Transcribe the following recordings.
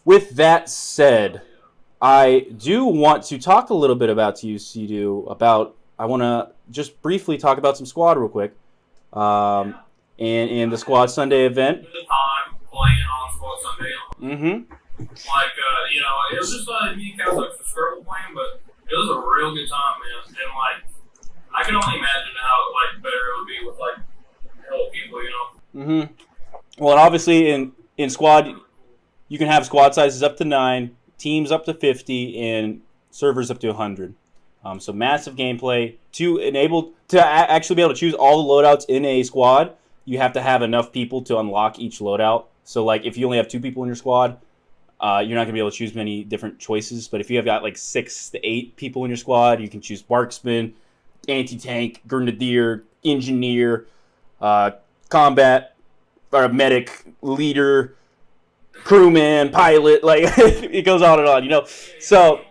with that said, I do want to talk a little bit about you, Sea-Doo, I want to just briefly talk about some squad real quick. And the Squad Sunday event. The time playing on Squad Sunday. Mm-hmm. It was just me and Calzax was Scrabble playing, but it was a real good time, man. And I can only imagine how better it would be with hell people, Mm-hmm. Well, and obviously in squad, you can have squad sizes up to 9, teams up to 50, and servers up to 100. So massive gameplay to actually be able to choose all the loadouts in a squad. You have to have enough people to unlock each loadout. So if you only have 2 people in your squad, you're not gonna be able to choose many different choices. But if you have got 6 to 8 people in your squad, you can choose marksman, anti-tank, grenadier, engineer, combat, or medic, leader, crewman, pilot. It goes on and on, So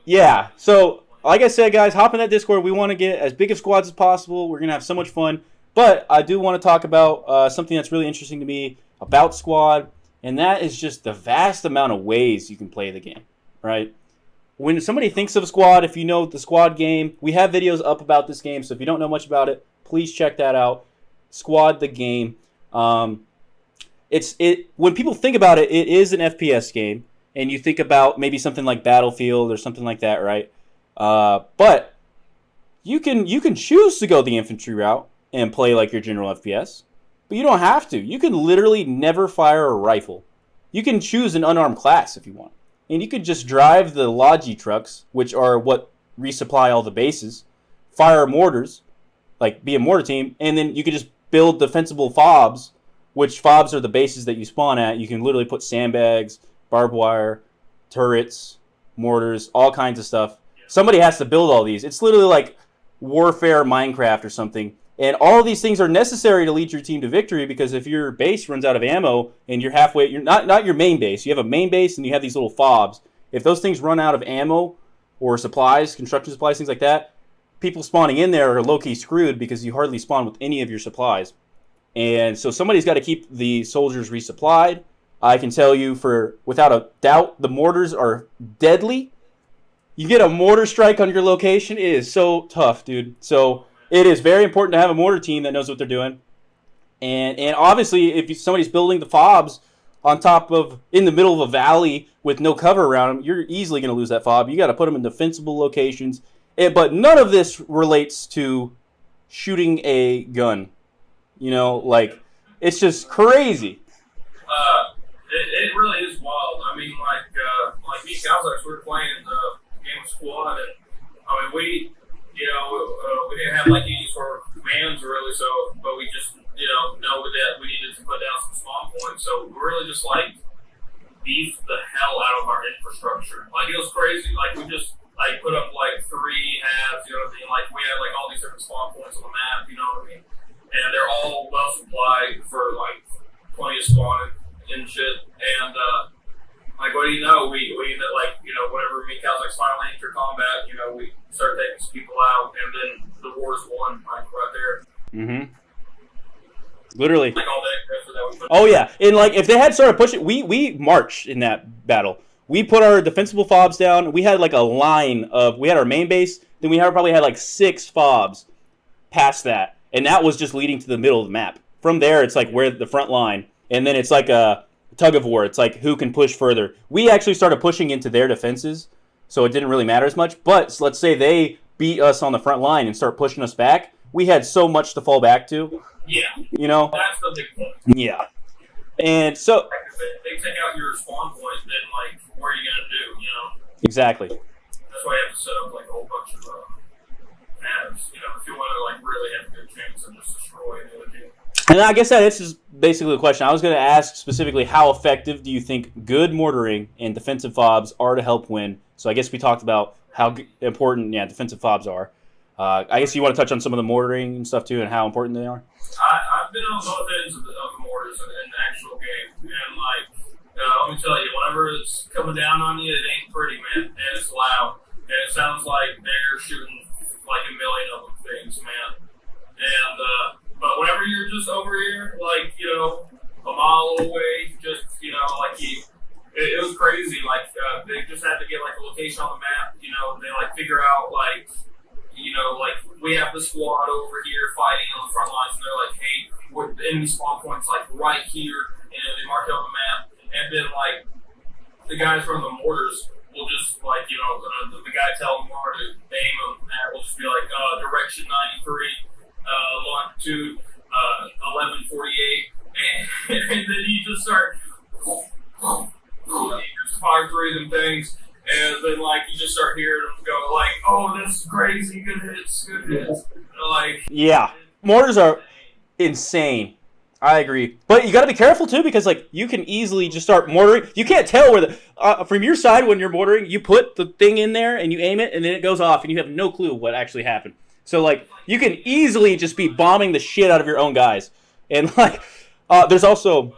yeah, so like I said, guys, hop in that Discord. We want to get as big of squads as possible. We're gonna have so much fun. But I do want to talk about something that's really interesting to me about Squad, and that is just the vast amount of ways you can play the game, right? When somebody thinks of Squad, if you know the Squad game, we have videos up about this game, so if you don't know much about it, please check that out. Squad the game. When people think about it, it is an FPS game, and you think about maybe something like Battlefield or something like that, right? But you can choose to go the infantry route and play like your general FPS, but you don't have to. You can literally never fire a rifle. You can choose an unarmed class if you want, and you could just drive the Logi trucks, which are what resupply all the bases, fire mortars, be a mortar team, and then you could just build defensible FOBs, which FOBs are the bases that you spawn at. You can literally put sandbags, barbed wire, turrets, mortars, all kinds of stuff. Somebody has to build all these. It's literally like Warfare Minecraft or something. And all of these things are necessary to lead your team to victory, because if your base runs out of ammo and you're not your main base, you have a main base and you have these little FOBs. If those things run out of ammo or supplies, construction supplies, things like that, people spawning in there are low-key screwed because you hardly spawn with any of your supplies. And so somebody's got to keep the soldiers resupplied. I can tell you without a doubt, the mortars are deadly. You get a mortar strike on your location, it is so tough, dude. So it is very important to have a mortar team that knows what they're doing. And obviously, if somebody's building the FOBs in the middle of a valley with no cover around them, you're easily going to lose that FOB. You got to put them in defensible locations. But none of this relates to shooting a gun. It's just crazy. It really is wild. I mean, me and Calzax, we were playing the game of Squad, and we didn't have any sort of commands really, but we just know that we needed to put down some spawn points. So we really just beefed the hell out of our infrastructure. It was crazy. We just put up 3 halves, you know what I mean? We had all these different spawn points on the map, you know what I mean? And they're all well supplied for plenty of spawning and shit. And what do you know? We whenever me and Calzax finally enter combat, we start taking some people out, and then the war's won right there. Mm-hmm. Literally. All that. Oh yeah, and if they had started pushing, we marched in that battle. We put our defensible FOBs down. We had a line we had our main base, then we probably had 6 FOBs past that, and that was just leading to the middle of the map. From there, it's where the front line, and then it's a tug of war. It's who can push further. We actually started pushing into their defenses, so it didn't really matter as much. But let's say they beat us on the front line and start pushing us back. We had so much to fall back to. Yeah. That's the big point. Yeah. And so if they take out your spawn point, then what are you gonna do? Exactly. That's why you have to set up a whole bunch of halves. If you want to really have a good chance of just destroying the other team. And I guess that is basically the question. I was going to ask specifically, how effective do you think good mortaring and defensive FOBs are to help win? So I guess we talked about how important defensive FOBs are. I guess you want to touch on some of the mortaring and stuff too, and how important they are. I've been on both ends of the mortars in the actual game, and let me tell you, whenever it's coming down on you, it ain't pretty, man, and it's loud, and it sounds like they're shooting a million of them things, man. And but whenever you're just over here, a mile away, just it was crazy. Like they just had to get like a location on the map. You know, they like figure out like, you know, like we have the squad over here fighting on the front lines, and they're like, hey, the enemy spawn point's like right here, and they mark it on the map, and then like the guys from the mortars will just like, you know, the guy telling them where to aim them at will just be like direction 93, longitude 1148, and then you just start. You just fire through them things, and then like you just start hearing them go like, "Oh, this is crazy! Good hits, good hits!" Like, yeah, mortars are insane. I agree, but you got to be careful too because like you can easily just start mortaring. You can't tell where the from your side when you're mortaring. You put the thing in there and you aim it, and then it goes off, and you have no clue what actually happened. So like you can easily just be bombing the shit out of your own guys, and like there's also,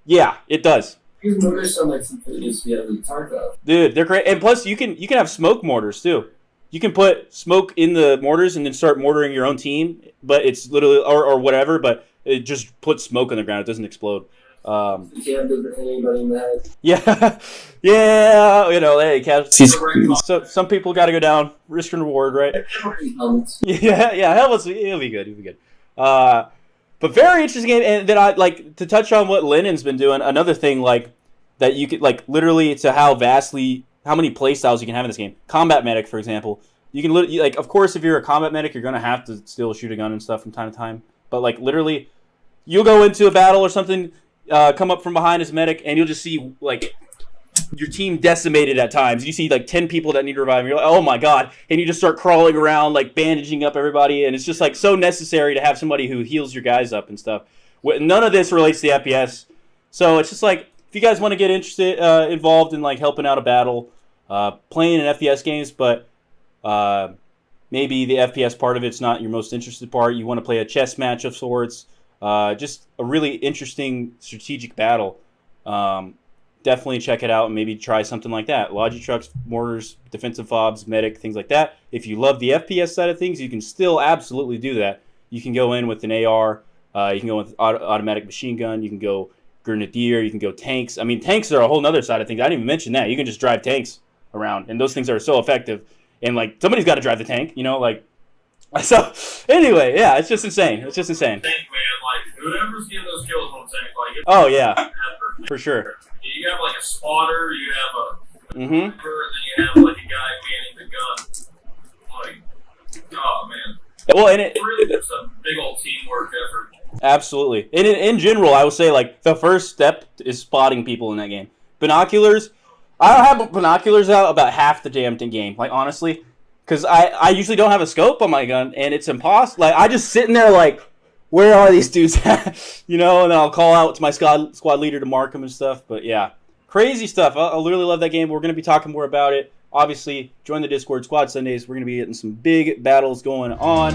yeah, it does. These mortars sound like something that used to be out of Tarkov. Dude, they're great. And plus, you can have smoke mortars, too. You can put smoke in the mortars and then start mortaring your own team, but it's literally, or whatever, but it just puts smoke on the ground. It doesn't explode. You can't hit anybody in the head. Yeah. Yeah. You know, hey, so some people got to go down. Risk and reward, right? Yeah, helmets, it'll be good. It'll be good. But very interesting game, and then I like to touch on what Lennon's been doing. Another thing, like that you could like literally to how many play styles you can have in this game. Combat medic, for example, you can literally like, of course, if you're a combat medic, you're gonna have to still shoot a gun and stuff from time to time. But like literally, you'll go into a battle or something, come up from behind as medic, and you'll just see like your team decimated at times. You see like 10 people that need to revive, and you're like, oh my god, and you just start crawling around like bandaging up everybody, and it's just like so necessary to have somebody who heals your guys up and stuff. None of this relates to the FPS, so it's just like if you guys want to get involved in like helping out a battle, playing in FPS games, but maybe the FPS part of it's not your most interested part. You want to play a chess match of sorts, just a really interesting strategic battle. Definitely check it out and maybe try something like that. Logi trucks, mortars, defensive fobs, medic, things like that. If you love the FPS side of things, you can still absolutely do that. You can go in with an AR. You can go with automatic machine gun. You can go grenadier. You can go tanks. I mean, tanks are a whole other side of things. I didn't even mention that. You can just drive tanks around, and those things are so effective. And like somebody's got to drive the tank, you know, like. So anyway, yeah, it's just insane. It's just insane. Tank, man, like whoever's getting those kills on tank, like. Oh yeah, for sure. You have like a spotter, you have a mm-hmm. and then you have like a guy manning the gun. Like, oh man. Well, and it really just a big old teamwork effort. Absolutely. And in general, I would say like the first step is spotting people in that game. Binoculars. I don't have binoculars out about half the damn game. Like honestly, because I usually don't have a scope on my gun, and it's impossible. Like I just sitting there like, where are these dudes at? You know, and then I'll call out to my squad leader to mark them and stuff. But yeah, crazy stuff. I really love that game. We're going to be talking more about it. Obviously, join the Discord, Squad Sundays. We're going to be getting some big battles going on.